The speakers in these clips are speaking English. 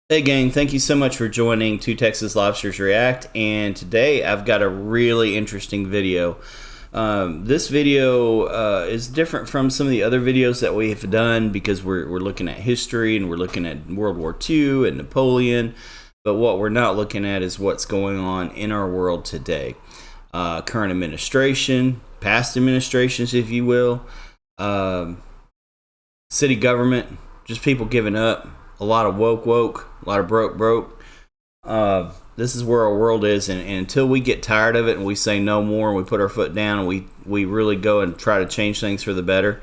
Hey gang, thank you so much for joining Two Texas Lobsters React. And today I've got a really interesting video. This video is different from some of the other videos that we have done because we're looking at history and we're looking at World War II and Napoleon. But what we're not looking at is what's going on in our world today. Current administration, past administrations, if you will, city government, just people giving up. A lot of woke, a lot of broke. This is where our world is, and until we get tired of it and we say no more and we put our foot down and we really go and try to change things for the better,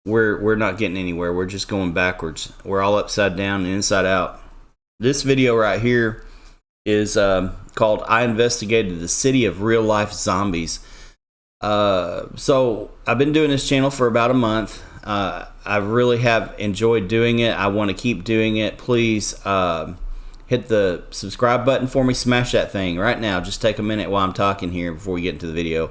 we're not getting anywhere. We're just going backwards. We're all upside down and inside out. This video right here is called "I Investigated the City of Real Life Zombies." So I've been doing this channel for about a month. I really have enjoyed doing it. I want to keep doing it. Please hit the subscribe button for me. Smash that thing right now. Just take a minute while I'm talking here before we get into the video.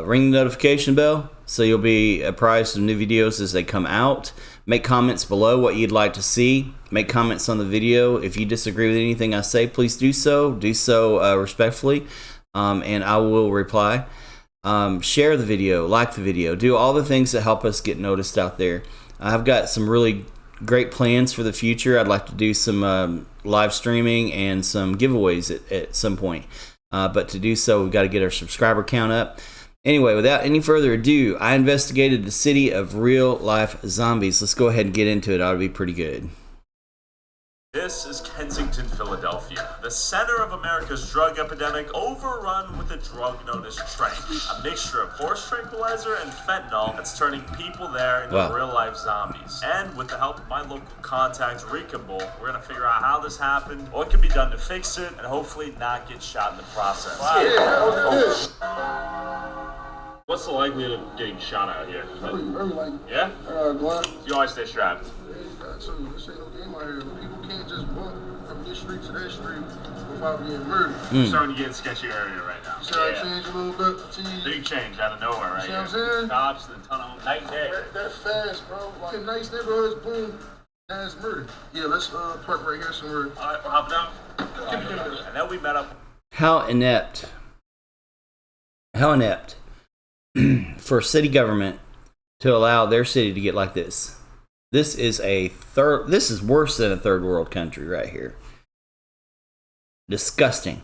Ring the notification bell so you'll be apprised of new videos as they come out. Make comments below what you'd like to see. Make comments on the video. If you disagree with anything I say, please do so. Do so respectfully, and I will reply. Share the video, like the video, do all the things that help us get noticed out there. I've got some really great plans for the future. I'd like to do some live streaming and some giveaways at some point. But to do so, we've got to get our subscriber count up. Anyway, without any further ado, I investigated the city of real life zombies. Let's go ahead and get into it. It ought to be pretty good. This is Kensington, Philadelphia, the center of America's drug epidemic, overrun with a drug known as trank, a mixture of horse tranquilizer and fentanyl that's turning people there into real-life zombies. And with the help of my local contact, Rickable, we're going to figure out how this happened, what can be done to fix it, and hopefully not get shot in the process. What's the likelihood of getting shot out here? Very likely. Yeah? Glenn. You always stay strapped. So this ain't no game out here. People can't just walk from this street to that street without being murdered. Starting to get in a sketchy area right now. So I change a little bit. Big change out of nowhere right See here. what I'm saying? Cops and a ton of them. Night and day. They're fast, bro. Like in nice neighborhoods, boom, that's murder. Yeah, let's park right here somewhere. Alright, we're hopping out. And then we met up. How inept for city government to allow their city to get like this. This is worse than a third world country right here. Disgusting.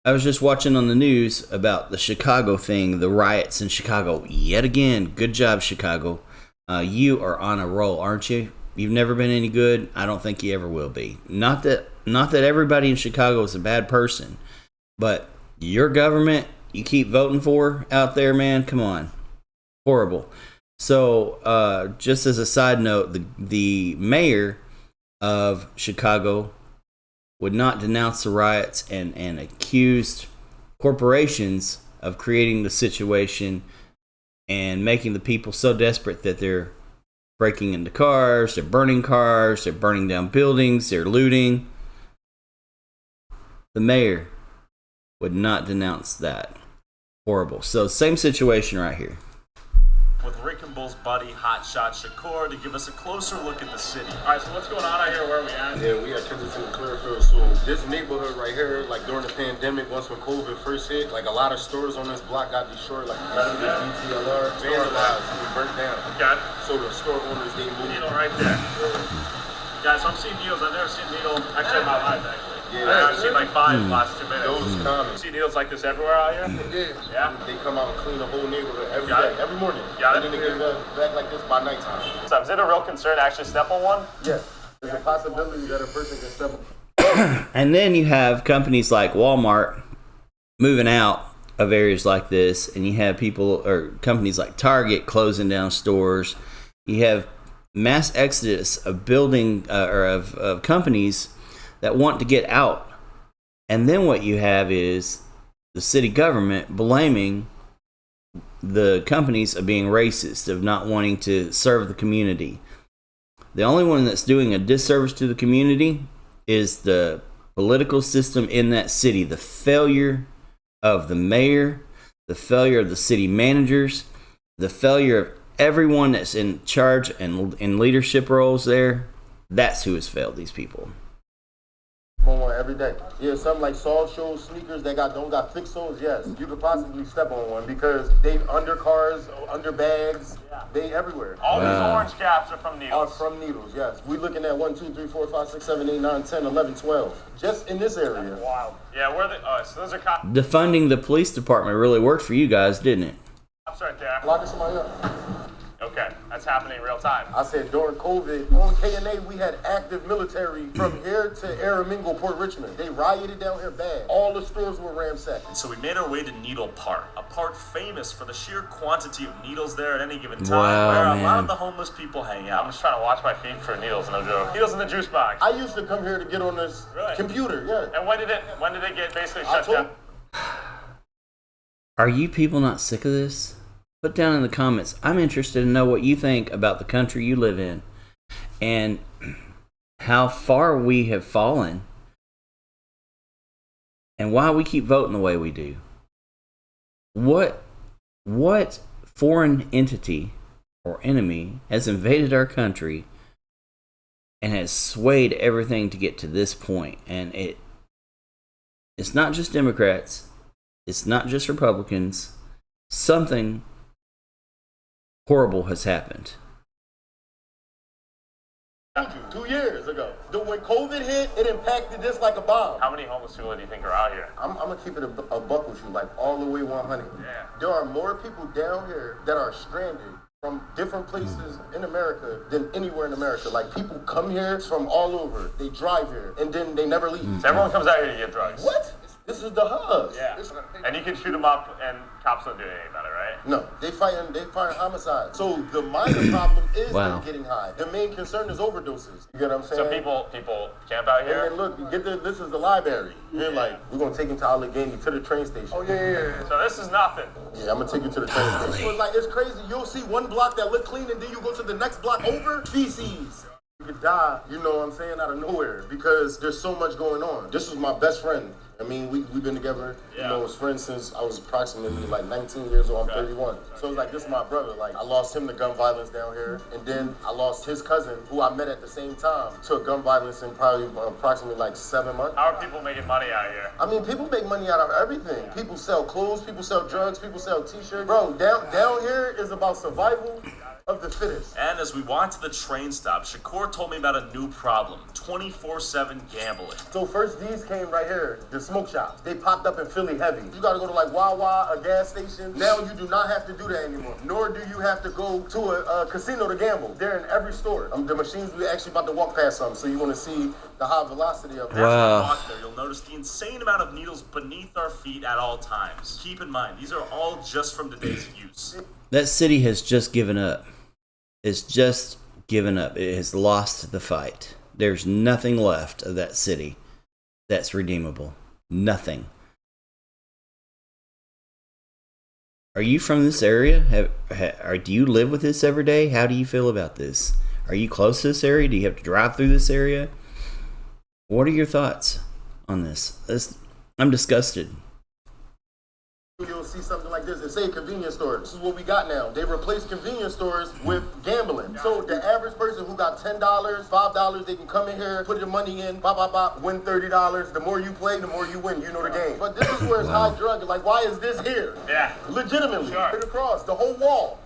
I was just watching on the news about the Chicago thing, the riots in Chicago. Yet again, good job, Chicago. You are on a roll, aren't you? You've never been any good. I don't think you ever will be. Not that everybody in Chicago is a bad person, but your government you keep voting for out there, man, come on. Horrible. So, just as a side note, the mayor of Chicago would not denounce the riots and accused corporations of creating the situation and making the people so desperate that they're breaking into cars, they're burning down buildings, they're looting. The mayor would not denounce that. Horrible. So, same situation right here. With Rick and Bull's buddy, Hotshot Shakur, to give us a closer look at the city. All right, so what's going on out here? Where are we at? Yeah, we at Kensington Clearfield. So this neighborhood right here, like during the pandemic, once when COVID first hit, like a lot of stores on this block got destroyed, like DTLR, vandalized, and burnt down. Okay. So the store owners, they moved. Needle right there. Guys, I'm seeing needles. I've never seen needle actually in my life, actually. Yeah, I've seen like 5 in the last 2 minutes. Those common. You see needles like this everywhere out here? Yeah. They come out and clean the whole neighborhood every day, every morning. Got it. And then they get back like this by nighttime. So is it a real concern to actually step on one? Yeah. There's a possibility that a person can step on. And then you have companies like Walmart moving out of areas like this, and you have people or companies like Target closing down stores. You have mass exodus of of companies that want to get out. And then what you have is the city government blaming the companies of being racist, of not wanting to serve the community. The only one that's doing a disservice to the community is the political system in that city. The failure of the mayor, the failure of the city managers, the failure of everyone that's in charge and in leadership roles there. That's who has failed these people. on one every day. Yeah, something like soft shoes, sneakers that don't got thick soles. Yes, you could possibly step on one because they under cars, under bags, they everywhere. All these orange caps are from needles. Are from needles. Yes, we looking at 1, 2, 3, 4, 5, 6, 7, 8, 9, 10, 11, 12. Just in this area. Wild. Yeah, where the so those are cops Defunding the police department really worked for you guys, didn't it? right there. Locking somebody up. Okay, that's happening real time. I said during COVID, on KNA, we had active military from here to Aramingo, Port Richmond. They rioted down here bad. All the stores were ransacked. And so we made our way to Needle Park, a park famous for the sheer quantity of needles there at any given time, Wow, where a lot man. of the homeless people hang out. I'm just trying to watch my feet for needles, no joke. Needles in the juice box. I used to come here to get on this computer, yeah. And when did it get basically shut down? Are you people not sick of this? Put down in the comments. I'm interested to know what you think about the country you live in and how far we have fallen and why we keep voting the way we do. What foreign entity or enemy has invaded our country and has swayed everything to get to this point? And it's not just Democrats. It's not just Republicans. Something horrible has happened. 2 years ago. When COVID hit, it impacted this like a bomb. How many homeless people do you think are out here? I'm gonna keep it a buck with you, like all the way 100. Yeah. There are more people down here that are stranded from different places in America than anywhere in America. Like people come here from all over. They drive here and then they never leave. So everyone comes out here to get drugs. What? This is the hub. Yeah. And you can shoot them up and cops don't do anything about it, right? No, they fighting homicide. So the minor problem is them getting high. The main concern is overdoses. You get what I'm saying? So people camp out here? And then look, this is the library. You're like, we're gonna take him to Allegheny to the train station. Oh yeah. So this is nothing. Yeah, I'm gonna take you to the train station. So it's like, it's crazy. You'll see one block that look clean and then you go to the next block over, feces. You could die, you know what I'm saying, out of nowhere because there's so much going on. This was my best friend. I mean, we've been together, you know, as friends since I was approximately like 19 years old. I'm 31. So it's like, this is my brother. Like, I lost him to gun violence down here. And then I lost his cousin, who I met at the same time, to gun violence in probably approximately like 7 months. How are people making money out here? I mean, people make money out of everything. People sell clothes, people sell drugs, people sell t-shirts. Bro, down here is about survival of the fittest. And as we walked to the train stop, Shakur told me about a new problem, 24/7 gambling. So first these came right here, the smoke shops. They popped up in Philly heavy. You gotta go to like Wawa, a gas station. Now you do not have to do that anymore. Nor do you have to go to a casino to gamble. They're in every store. The machines, we actually about to walk past some, so you wanna see the high velocity of it. As we walk there, you'll notice the insane amount of needles beneath our feet at all times. Keep in mind, these are all just from today's use. That city has just given up. It's just given up. It has lost the fight. There's nothing left of that city that's redeemable. Nothing. Are you from this area? Do you live with this every day? How do you feel about this? Are you close to this area? Do you have to drive through this area? What are your thoughts on this? I'm disgusted. You'll see something like this. It say convenience store. This is what we got now. They replace convenience stores with gambling. So the average person who got $10, $5, they can come in here, put their money in, win $30. The more you play, the more you win. You know the game. But this is where it's high drug. Like, why is this here? Yeah. Legitimately. Sure. Right across the whole wall.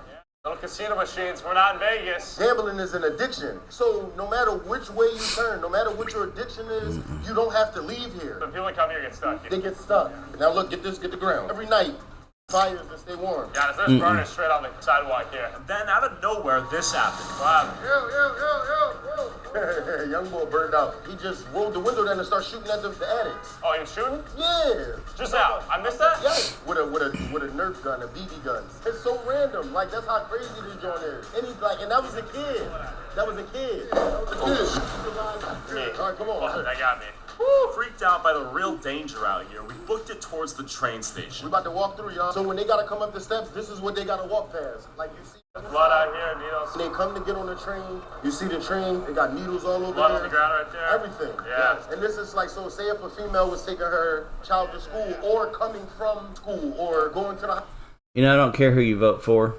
Little casino machines. We're not in Vegas. Gambling is an addiction. So no matter which way you turn, no matter what your addiction is, you don't have to leave here. So people that come here get stuck. They get stuck. Now look, get the ground. Every night, fires to stay warm. Yeah, there's burners straight on the sidewalk here. And then out of nowhere, this happened. Wow. Yo. Young boy burned out. He just rolled the window down and started shooting at the addicts. Oh, he was shooting? Yeah. Just now. I missed that? Yeah. With a Nerf gun, a BB gun. It's so random. Like, that's how crazy this joint is. And that was a kid. That was a kid. All right, come on. That got me. Woo, freaked out by the real danger out here. We booked it towards the train station. We about to walk through, y'all. So when they gotta come up the steps, this is what they gotta walk past. Like, you see blood out here, needles. When they come to get on the train, you see the train, they got needles all over Blood there. on the ground right there. Everything. Yeah. Yes. And this is like, so say if a female was taking her child to school or coming from school or going to the... You know, I don't care who you vote for.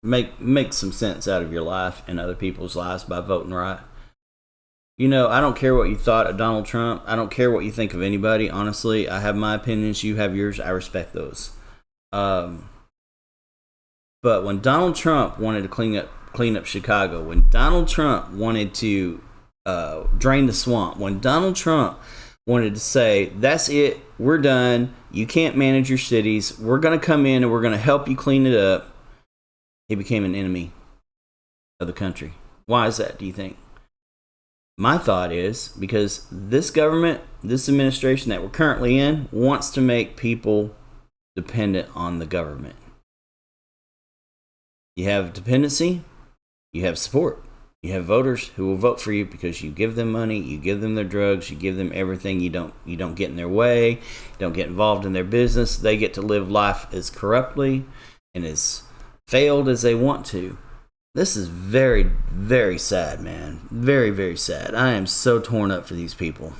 Make some sense out of your life and other people's lives by voting right. You know, I don't care what you thought of Donald Trump. I don't care what you think of anybody. Honestly, I have my opinions. You have yours. I respect those. But when Donald Trump wanted to clean up Chicago, when Donald Trump wanted to drain the swamp, when Donald Trump wanted to say, that's it, we're done, you can't manage your cities, we're going to come in and we're going to help you clean it up, he became an enemy of the country. Why is that, do you think? My thought is because this government, this administration that we're currently in, wants to make people dependent on the government. You have dependency, you have support. You have voters who will vote for you because you give them money, you give them their drugs, you give them everything. You don't get in their way, you don't get involved in their business. They get to live life as corruptly and as failed as they want to. This is very, very sad, man. Very, very sad. I am so torn up for these people.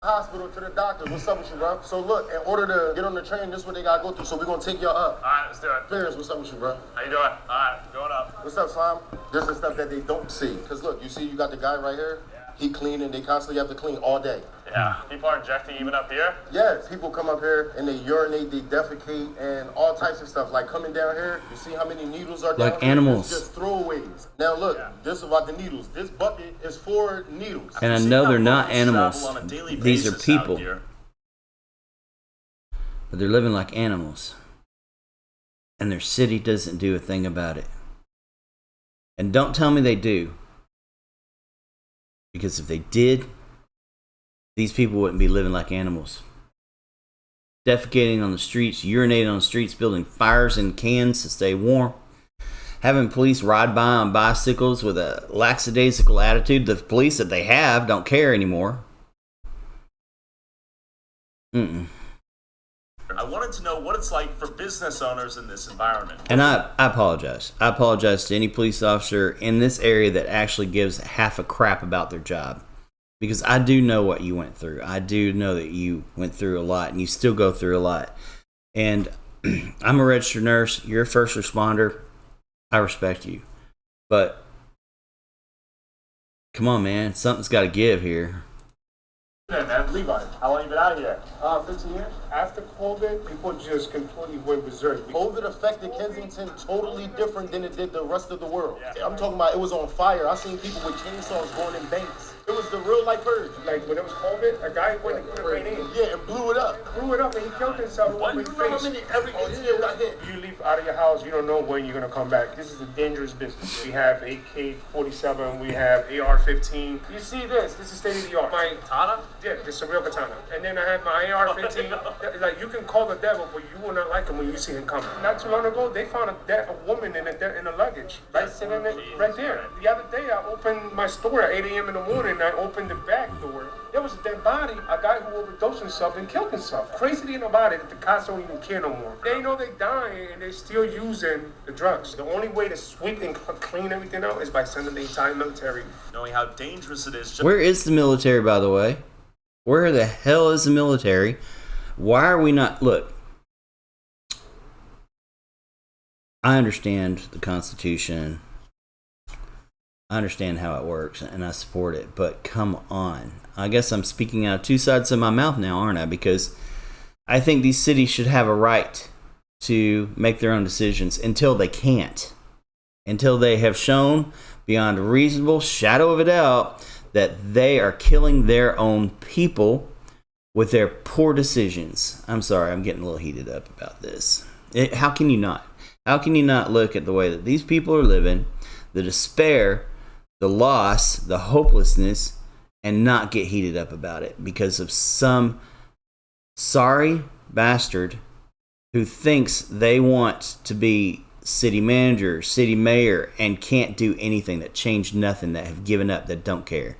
Hospital to the doctor. What's up with you, bro? So look, in order to get on the train, this is what they gotta go through. So we're gonna take y'all up. All right, let's do it. Clarence, what's up with you, bro? How you doing? All right, going up. What's up, Slime? This is stuff that they don't see. Cause look, you see, you got the guy right here. Yeah. He cleaning. They constantly have to clean all day. Yeah, people are injecting even up here. Yes, people come up here and they urinate, they defecate, and all types of stuff. Like coming down here, you see how many needles are down Like here? animals. It's just throwaways. Now look, this is about the needles. This bucket is for needles. And I know they're not animals. These are people. But they're living like animals. And their city doesn't do a thing about it. And don't tell me they do. Because if they did, these people wouldn't be living like animals. Defecating on the streets, urinating on the streets, building fires in cans to stay warm. Having police ride by on bicycles with a lackadaisical attitude. The police that they have don't care anymore. I wanted to know what it's like for business owners in this environment. And I apologize. I apologize to any police officer in this area that actually gives half a crap about their job. Because I do know what you went through. I do know that you went through a lot and you still go through a lot. And I'm a registered nurse. You're a first responder. I respect you. But come on, man. Something's got to give here. Yeah, man, Levi. How long you been out here? 15 years. After COVID, people just completely went berserk. COVID affected Kensington totally different than it did the rest of the world. I'm talking about it was on fire. I seen people with chainsaws going in banks. It was the real life purge. Like when it was COVID, a guy went and put a grenade in. Yeah, and blew it up. Blew it up and he killed himself What? with his You know how face. many every ATM got hit? You leave out of your house, you don't know when you're gonna come back. This is a dangerous business. We have AK-47, we have AR-15. You see this is state of the art. My Katana? yeah, this is a real katana. And then I have my AR-15. Like you can call the devil, but you will not like him when you see him coming. Not too long ago, they found a woman in a luggage, right sitting in it, right there. The other day, I opened my store at 8 a.m. in the morning. And I opened the back door. There was a dead body, a guy who overdosed himself and killed himself. Crazy thing about it, that the cops don't even care no more. They know they dying and they're still using the drugs. The only way to sweep and clean everything out is by sending the entire military. Knowing how dangerous it is. Where is the military, by the way? Where the hell is the military? Why are we not... Look, I understand the Constitution. I understand how it works, and I support it. But come on. I guess I'm speaking out of two sides of my mouth now, aren't I? Because I think these cities should have a right to make their own decisions until they can't. Until they have shown beyond a reasonable shadow of a doubt that they are killing their own people with their poor decisions. I'm sorry, I'm getting a little heated up about this. How can you not? How can you not look at the way that these people are living, the despair, the loss, the hopelessness, and not get heated up about it because of some sorry bastard who thinks they want to be city manager, city mayor, and can't do anything, that change nothing, that have given up, that don't care,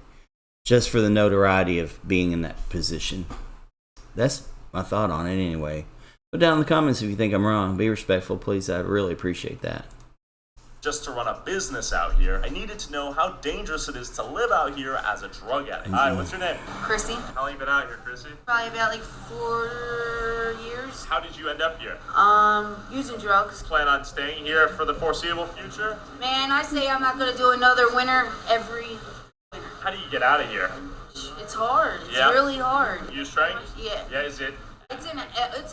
just for the notoriety of being in that position. That's my thought on it anyway. Put down in the comments if you think I'm wrong. Be respectful, please. I'd really appreciate that. Just to run a business out here, I needed to know how dangerous it is to live out here as a drug addict. Hi, what's your name? Chrissy. How long you been out here, Chrissy? Probably about like 4 years. How did you end up here? Using drugs. Plan on staying here for the foreseeable future? Man, I say I'm not gonna do another winter every winter. How do you get out of here? It's hard. It's Yeah? really hard. You use Trank? Yeah. Yeah, is it? It's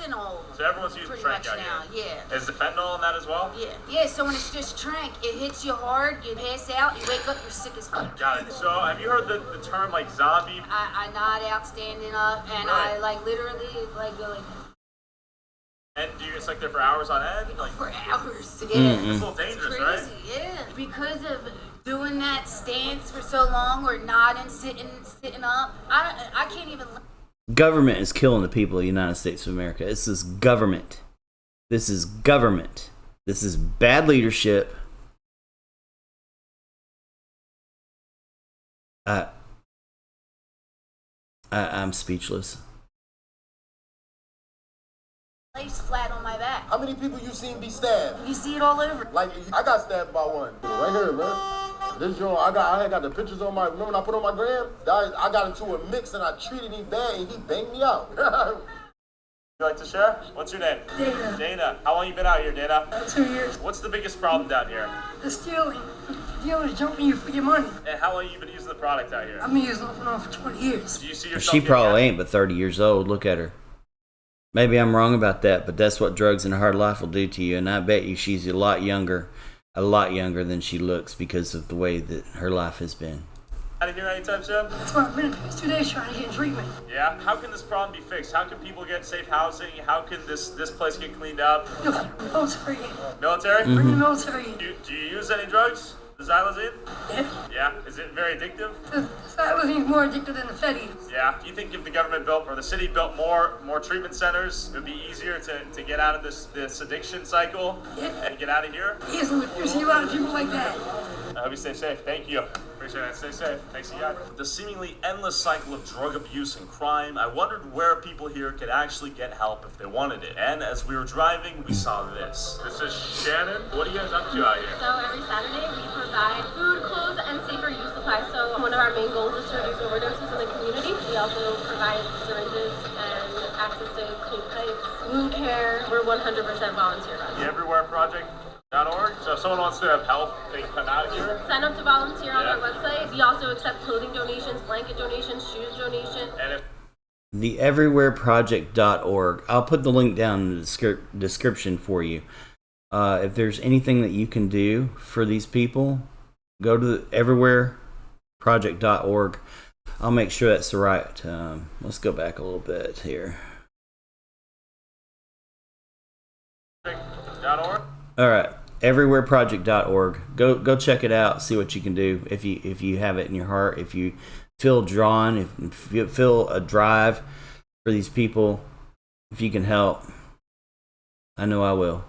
in all. So everyone's using Pretty Trank much out now, here? yeah. Is the fentanyl in that as well? Yeah. Yeah, so when it's just Trank, it hits you hard, you pass out, you wake up, you're sick as fuck. Got it. So have you heard the term like zombie? I nod out standing up, and Right. I like literally like go like And do you get stuck there for hours on end? Like, for hours. Yeah. it's a little dangerous, Crazy, right? yeah. Because of doing that stance for so long, or nodding, sitting up, I can't even. Government is killing the people of the United States of America. This is government. This is government. This is bad leadership. I'm speechless. Lays flat on my back. How many people you seen be stabbed? You see it all over. Like, I got stabbed by one. Right here, man. This joint, I had got the pictures on my, remember when I put on my gram? I got into a mix and I treated him bad and he banged me out. You like to share? What's your name? Dana. Dana. How long you been out here, Dana? 2 years. What's the biggest problem down here? The stealing. Dealers jumping you for your money. And how long you been using the product out here? I've been using off and on for 20 years. Do you see yourself She getting probably out? ain't but 30 years old. Look at her. Maybe I'm wrong about that, but that's what drugs and a hard life will do to you. And I bet you she's a lot younger than she looks because of the way that her life has been. Out of here anytime soon? That's why I've been in the past 2 days trying to get in treatment. Yeah. How can this problem be fixed? How can people get safe housing? How can this place get cleaned up? Yo, military. Military? Bring the military in. Do you use any drugs? The xylazine? Yeah. Yeah. Is it very addictive? The xylozine's more addictive than the fetty. Yeah. Do you think if the government built or the city built more treatment centers, it would be easier to get out of this addiction cycle and get out of here? Easily. You see a lot of people like that. I hope you stay safe. Thank you. Appreciate it. Stay safe. Thanks again. The seemingly endless cycle of drug abuse and crime, I wondered where people here could actually get help if they wanted it. And as we were driving, we saw this. This is Shannon. What are you guys up to out here? So every Saturday we provide food, clothes, and safer use supplies. So one of our main goals is to reduce overdoses in the community. We also provide syringes and access to clean pipes, wound care. We're 100% volunteer run. The Everywhere Project.org. So if someone wants to have help, they can come out of here. Sign up to volunteer on Yeah. our website. We also accept clothing donations, blanket donations, shoes donations. And if TheEverywhereProject.org. I'll put the link down in the description for you. If there's anything that you can do for these people, go to the everywhereproject.org. I'll make sure that's the right. Let's go back a little bit here. .org. All right, everywhereproject.org. Go check it out. See what you can do if you have it in your heart. If you feel drawn, if you feel a drive for these people, if you can help, I know I will.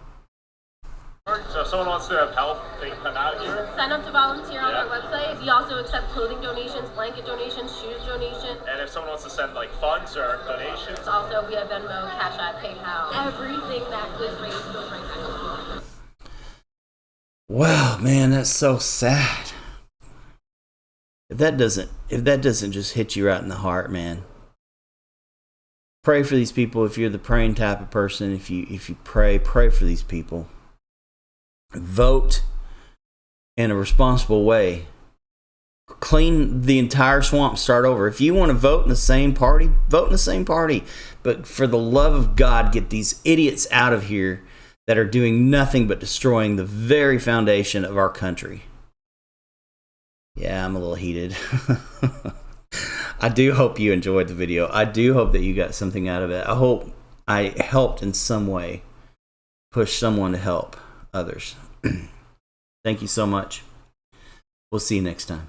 So if someone wants to have help, they can come out of here. Sign up to volunteer on Yeah. our website. We also accept clothing donations, blanket donations, shoes donations. And if someone wants to send like funds or donations, Also, we have Venmo, Cash App, PayPal. Everything that is raised goes right back to the community. Wow, man, that's so sad. If that doesn't just hit you right in the heart, man. Pray for these people. If you're the praying type of person, if you pray for these people. Vote in a responsible way. Clean the entire swamp, start over. If you want to vote in the same party, vote in the same party. But for the love of God, get these idiots out of here that are doing nothing but destroying the very foundation of our country. Yeah, I'm a little heated. I do hope you enjoyed the video. I do hope that you got something out of it. I hope I helped in some way push someone to help others. Thank you so much. We'll see you next time.